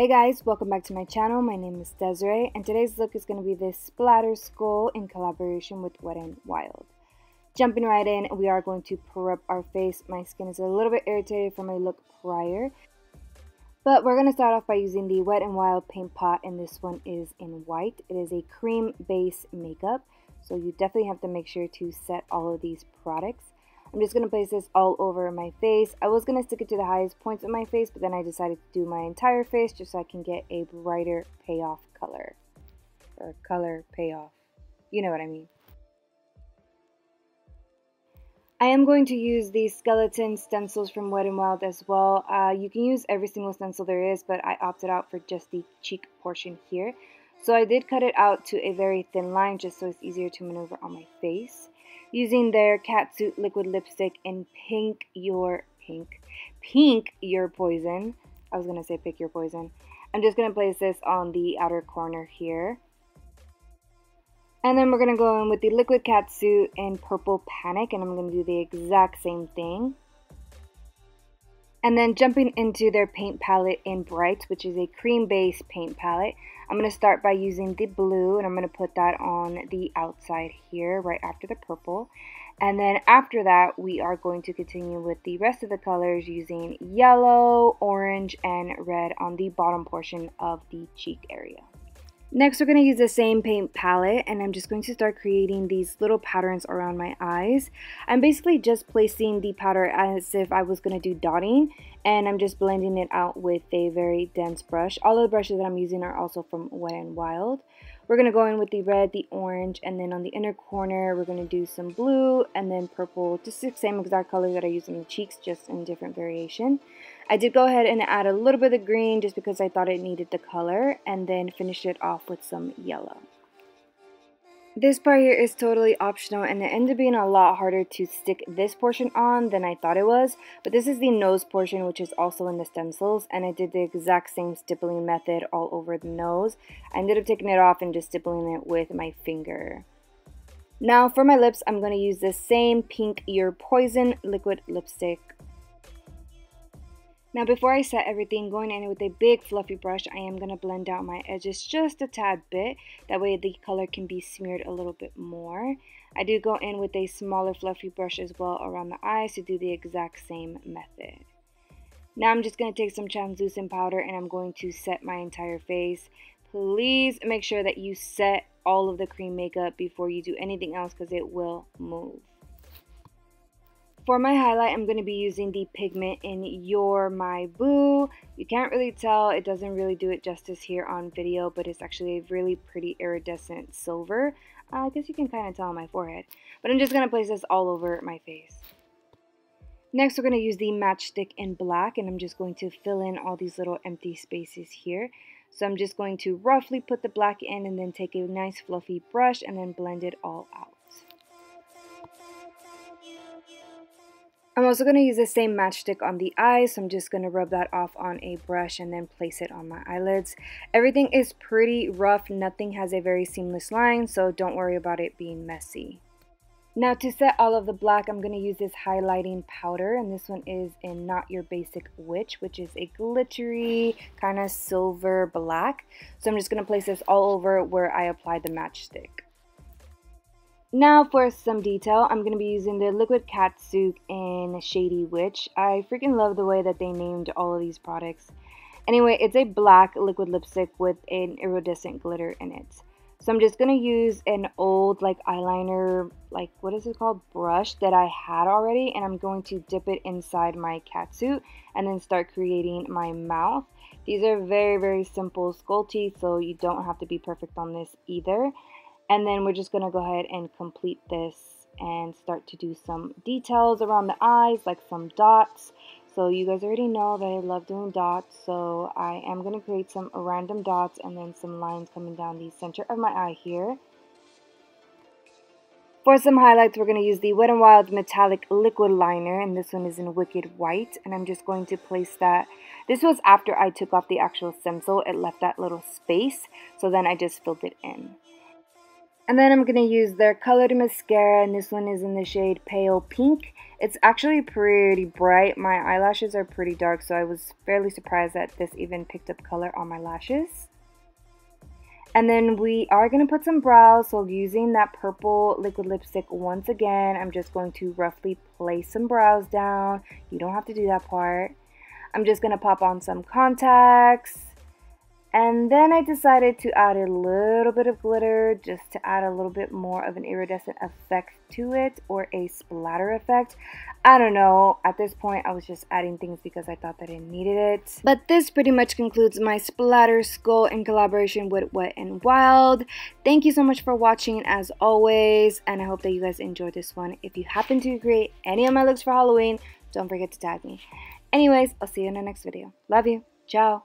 Hey guys, welcome back to my channel. My name is Desiree, and today's look is going to be this splatter skull in collaboration with Wet n Wild. Jumping right in, we are going to pour up our face. My skin is a little bit irritated from my look prior, but we're going to start off by using the Wet n Wild paint pot, and this one is in white. It is a cream base makeup, so you definitely have to make sure to set all of these products. I'm just going to place this all over my face. I was going to stick it to the highest points of my face, but then I decided to do my entire face just so I can get a brighter payoff color. Or color payoff. You know what I mean. I am going to use these skeleton stencils from Wet n Wild as well. You can use every single stencil there is, but I opted out for just the cheek portion here. So I did cut it out to a very thin line just so it's easier to maneuver on my face. Using their catsuit liquid lipstick in Pink Your Poison. I was going to say Pick Your Poison. I'm just going to place this on the outer corner here. And then we're going to go in with the liquid catsuit in Purple Panic, and I'm going to do the exact same thing. And then jumping into their paint palette in Bright, which is a cream-based paint palette, I'm going to start by using the blue, and I'm going to put that on the outside here, right after the purple. And then after that, we are going to continue with the rest of the colors using yellow, orange, and red on the bottom portion of the cheek area. Next, we're going to use the same paint palette, and I'm just going to start creating these little patterns around my eyes. I'm basically just placing the powder as if I was going to do dotting, and I'm just blending it out with a very dense brush. All of the brushes that I'm using are also from Wet n Wild. We're going to go in with the red, the orange, and then on the inner corner, we're going to do some blue and then purple, just the same exact color that I used on the cheeks, just in different variation. I did go ahead and add a little bit of green just because I thought it needed the color, and then finish it off with some yellow. This part here is totally optional, and it ended up being a lot harder to stick this portion on than I thought it was. But this is the nose portion, which is also in the stencils, and I did the exact same stippling method all over the nose. I ended up taking it off and just stippling it with my finger. Now for my lips, I'm going to use the same Pink Your Poison liquid lipstick. Now before I set everything, going in with a big fluffy brush, I am going to blend out my edges just a tad bit. That way the color can be smeared a little bit more. I do go in with a smaller fluffy brush as well around the eyes to do the exact same method. Now I'm just going to take some translucent powder and I'm going to set my entire face. Please make sure that you set all of the cream makeup before you do anything else because it will move. For my highlight, I'm going to be using the pigment in You're My Boo. You can't really tell, it doesn't really do it justice here on video, but it's actually a really pretty iridescent silver. I guess you can kind of tell on my forehead. But I'm just going to place this all over my face. Next, we're going to use the matchstick in black, and I'm just going to fill in all these little empty spaces here. So I'm just going to roughly put the black in and then take a nice fluffy brush and then blend it all out. I'm also going to use the same matchstick on the eyes, so I'm just going to rub that off on a brush and then place it on my eyelids. Everything is pretty rough, nothing has a very seamless line, so don't worry about it being messy. Now to set all of the black, I'm going to use this highlighting powder, and this one is in Not Your Basic Witch, which is a glittery kind of silver black. So I'm just going to place this all over where I applied the matchstick. Now for some detail, I'm going to be using the liquid catsuit in Shady Witch. I freaking love the way that they named all of these products. Anyway, it's a black liquid lipstick with an iridescent glitter in it. So I'm just going to use an old eyeliner, what is it called, brush that I had already. And I'm going to dip it inside my catsuit and then start creating my mouth. These are very, very simple skull teeth, so you don't have to be perfect on this either. And then we're just going to go ahead and complete this and start to do some details around the eyes, like some dots. So you guys already know that I love doing dots, so I am going to create some random dots and then some lines coming down the center of my eye here. For some highlights, we're going to use the Wet n Wild Metallic Liquid Liner, and this one is in Wicked White, and I'm just going to place that. This was after I took off the actual stencil. It left that little space, so then I just filled it in. And then I'm going to use their colored mascara, and this one is in the shade Pale Pink. It's actually pretty bright. My eyelashes are pretty dark, so I was fairly surprised that this even picked up color on my lashes. And then we are going to put some brows, so using that purple liquid lipstick once again, I'm just going to roughly place some brows down. You don't have to do that part. I'm just going to pop on some contacts. And then I decided to add a little bit of glitter just to add a little bit more of an iridescent effect to it, or a splatter effect. I don't know. At this point, I was just adding things because I thought that I needed it. But this pretty much concludes my splatter skull in collaboration with Wet n Wild. Thank you so much for watching as always, and I hope that you guys enjoyed this one. If you happen to create any of my looks for Halloween, don't forget to tag me. Anyways, I'll see you in the next video. Love you. Ciao.